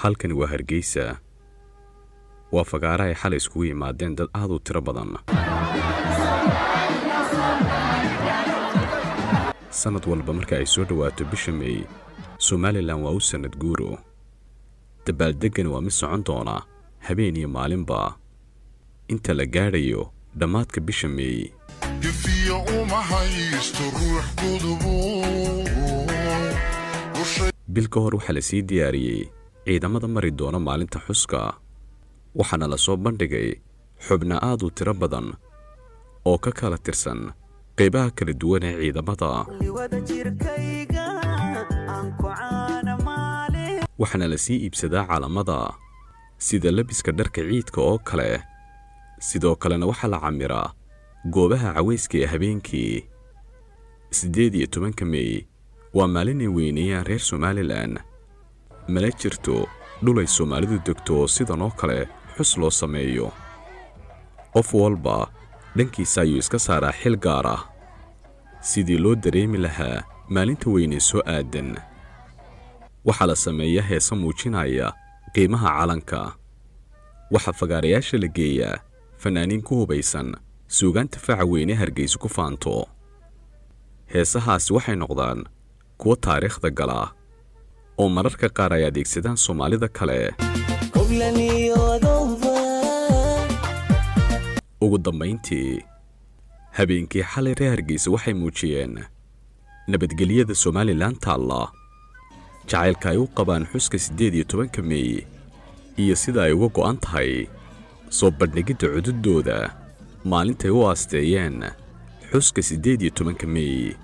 halkani waa Hargeysa waa fagaara ay xal iskugu yimaadeen dad aad u tiro badan sanad walba marka ay soo dhawaato bisha May Somaliland waa u sanad guuro dabaaldegan waa mid socon doona habeen iyo maalinba inta la gaarayo dhamaadka bisha May bil ka hor waxaa la sii diyaariyey ciidamada mari doona maalinta xuska waxaana la soo bandhigay xubno aad u tiro badan oo ka kala tirsan qaybaha kala duwan ee ciidamada waxaana la sii iibsadaa caalamada sida labiska dharka ciidka oo kale sidoo kalena waxaa la camiraa goobaha cawayska ee habeenkii 18 May waa maalin ay weynayaan reer Somaliland mala jirto dhul ay Soomaalidu degto sidan oo kale xus loo sameeyo qof walba dhankiisa ayuu iska saaraa xil gaar ah sidii loo dareemi lahaa maalinta weynay soo aadan waxaa la sameeyaa heesa muujinaya qiimaha calanka waxaa fagaarayaasha la geeyaa fanaaniin ku hubaysan suugaanta faca weyne Hargeysa ku faanto heesahaasi waxay noqdaan kuwa taariikhda gala oo mararka qaar ay adeegsadaan Soomaalida kale ugu dambeyntii habeenkii xalay reer Hargeysa waxay muujiyeen nabadgelyada Somaliland taalla jacaylka ay u qabaan xuska 18 May iyo sida ay uga go'an tahay soo bandhigidda cududooda maalintay u aasteeyeen xuska 18 May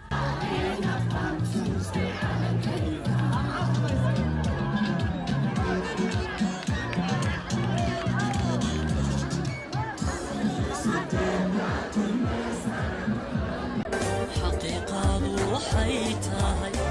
حقيقة وحيتها